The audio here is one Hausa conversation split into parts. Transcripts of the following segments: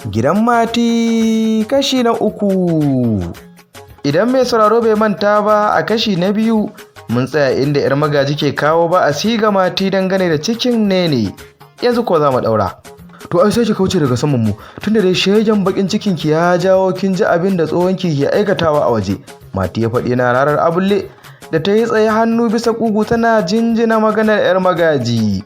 Gidan Mati kashi na 3. Idan mai sauraro bai manta ba, a kashi na 2 mun tsaya inda 'yar magaji ke kawo ba a siga Mati dangane da cikin Nene. Yanzu ko za mu daura. To ai sai ki kauce daga saman mu, tunda dai shegen bakin cikin ki ya jawo kin ji abin da tsohon ki ke aikatawa a waje. Mati ya faɗi na rarar abulle da ta yi tsaye hannu bisa kugu tana jinjina maganar 'yar magaji.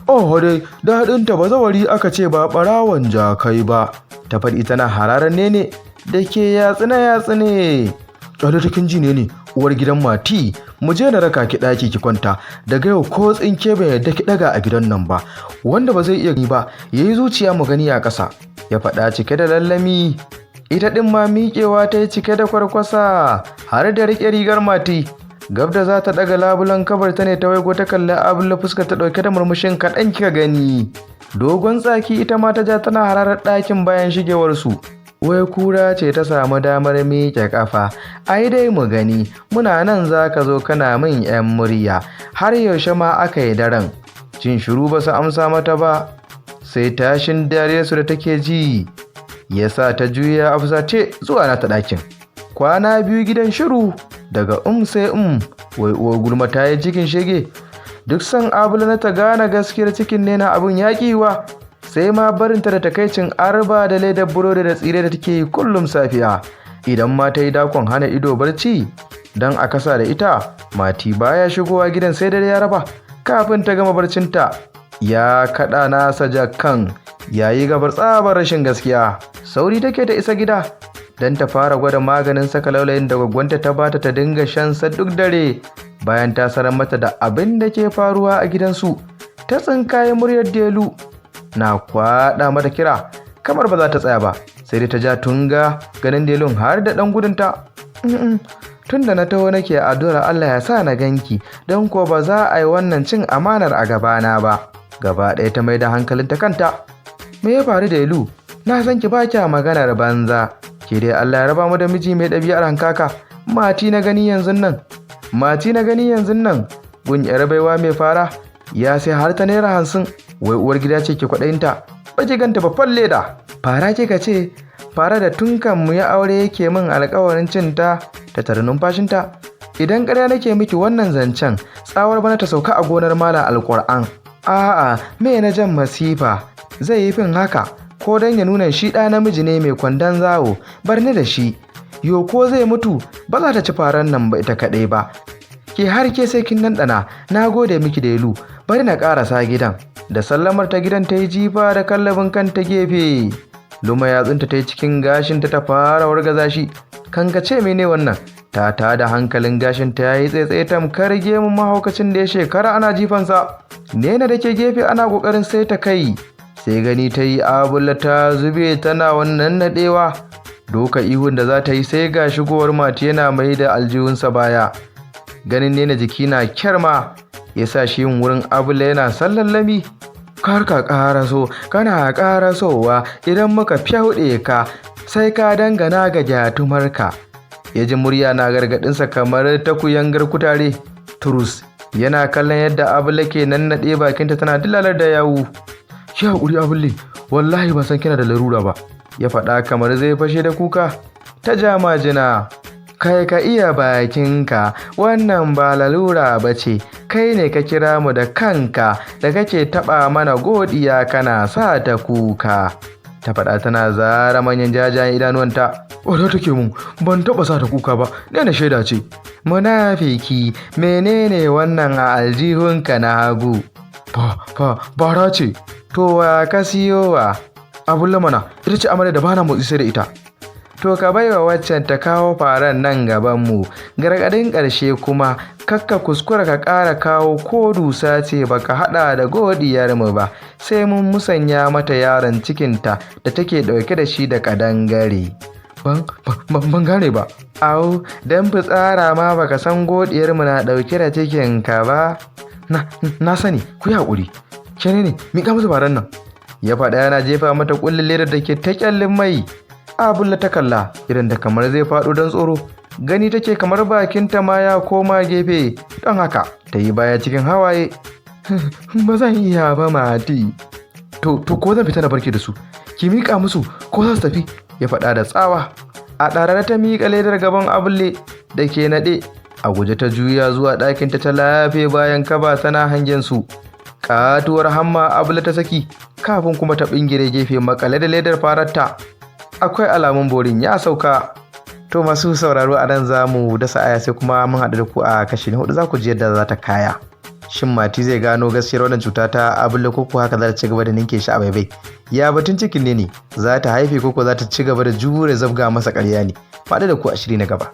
Oh dai daɗinta bazawari aka ce ba ɓarawon jakai ba, ta faɗi tana hararar Nene da ke yatsine. Ɗan da kin ji ne uwar gidan Mati, mu je na raka ki ɗaki ki kwanta, daga yau ko tsinke bai yadda ki ɗaga a gidan nan ba, wanda ba zai iya gani ba yayi zuciya mu gani a ƙasa, ya faɗa cike da lallami. Ita ɗin ma miƙewa ta yi cike da kwarkwasa har da riƙe rigar Mati. Gab da za ta ɗaga labulan kabar ta ne ta waigo ta kalli abin fuskar ta ɗauke da murmushin kaɗan kika gani. Dogon tsaki ita ma ta ja tana hararar ɗakin bayan shigewarsu. Wai kura ce ta samu damar miƙe ƙafa, ai dai mu gani, muna nan za ka zo kana min 'yan murya, har yaushe ma aka yi daren. Jin shiru ba su amsa mata ba, sai tashin dariyarsu da take ji ya sa ta juya a fusace zuwa nata ɗakin. Kwana 2 gidan shiru, daga sai wai uwar gulma ta yi cikin shege. Duk san abula na ta gane gaskiyar cikin Nena abin yaƙiwa, sai ma barinta da takaicin arba da ledar burodi da tsire da take yi kullum safiya. Idan ma ta yi dakon hana ido barci don a kasa da ita, Mati baya shigowa gidan sai dare ya raba. Kafin ta gama barcinta ya kaɗa nasa jakan, yayi gabar tsabar rashin gaskiya. Sauri take ta isa gida don ta fara gwada maganin saka laulayin da gwaggwanta ta bata ta dinga shansa duk dare. Bayan ta sanar mata da abin da ke faruwa a gidansu, ta tsinkaye muryar Delu na kwaɗa mata kira, kamar ba za ta tsaya ba, sai dai ta ja tunga ganin Delun har da ɗan gudunta. Tun da na taho nake addu'ar Allah ya sa na ganki, don ko ba za a yi wannan cin amanar a gabana ba. Gaba ɗaya ta mai da hankalinta kanta. Me ya faru Delu? Na san ki ba kya maganar banza. Ke dai Allah ya raba mu da miji mai ɗabi'ar hankaka. Mati na gani yanzu nan gun yar baiwa mai fara ya sai har ta naira 50. Wai uwar gida ce ke kwaɗayinta, ba ki ganta babban leda. Fara kika ce? Fara da tunkan mu ya aure yake min alƙawarin cinta ta tare numfashinta. Idan ƙarya nake miki wannan zancen, tsawar bana ta sauka a gonar malam alƙur'an. A'a, me na jan masifa zai yi fin haka, ko dan ya nuna shi ɗa namiji ne mai kwandon zawo, bar ni da shi. Yo ko zai mutu ba za ta ci faran nan ba ita kaɗai ba. Ke har ke sai kin ɗanɗana, na gode miki Delu, bari na ƙarasa gidan. Da sallamar ta gidan ta yi jifa da kallabin kanta gefe. Luma yatsunta ta yi cikin gashinta ta fara wargaza shi. Kankace mene wannan? Ta da hankalin gashinta ya yi tsaitsaye tamkar gemun mahaukacin da ya shekara ana jifansa. Nena da ke gefe ana ƙoƙarin sai ta kai, sai gani ta yi abula ta zube tana wannan naɗewa. Doka ihun da za ta yi sai ga shigowar Mati yana mai da aljihunsa baya. Ganin Nena jiki na kyarma ya sa shi yin wurin abula yana sallallami. Kar ka ƙaraso, kana ƙarasowa idan muka fyauɗe ka sai ka dangana ga gyatumarka. Ya ji murya na gargaɗinsa kamar ta kuyangar kutare. Turus yana kallon yadda abula ke nannaɗe bakinta tana dilalar da yawu. Ki haƙuri abulle, wallahi ban san kina da larura ba, ya faɗa kamar zai fashe da kuka. Ta ja majina. Kai ka iya bakinka, wannan ba lalura ba ce, kai ne ka kira mu da kanka da kake taɓa mana godiya kana sa ta kuka, ta faɗa tana zara manyan jajayen idanuwanta. Wadda take mun, ban taɓa sa ta kuka ba, Nena shaida ce. Munafiki, menene wannan a aljihunka na hagu? Bara ce. To wa ka siyowa? Abulla mana, ita ce amarya da bana motsi sai da ita. To ka baiwa waccan ta kawo faran nan gabanmu. Gargaɗin ƙarshe kuma, kakka kuskura ka ƙara kawo ko dusa ce baka haɗa da godiyarmu ba, sai mun musanya mata yaron cikinta da take ɗauke da shi da ƙadangare. Ban gane ba. Au, don fitsara ma baka san godiyarmu na ɗauke da cikinka ba? Na sani, ku yi haƙuri. Kene ne, miƙa musu faran nan, ya faɗa yana jefa mata ƙullin ledar da ke ta ƙyallin mai. Abulla ta kalla irin da kamar zai faɗo don tsoro. Gani take kamar bakinta ma ya koma gefe, don haka ta yi baya cikin hawaye. Ba zan iya ba Mati. to ko zan fita na barki da su, ki miƙa musu ko za su tafi, ya faɗa da tsawa. A ɗarare ta miƙa ledar gaban Abule da ke naɗe, a guje ta juya zuwa ɗakinta ta lafe bayan kaba tana hangen su. Katuwar hamma Abule ta saki kafin kuma ta bingire gefe makale da ledar fararta. Akwai alamun borin ya sauka. To masu sauraro, a nan za mu dasa aya sai kuma mun haɗu da ku a kashi na 4 za ku ji yadda za ta kaya. Shin Mati zai gano gaskiyar wannan cuta ta Abule ko haka za ta ci gaba da ninke shi a baibai? Ya batun cikin ne za ta haife ko za ta ci gaba da jure zabga masa ƙarya ne? Faɗi da ku a shiri na gaba.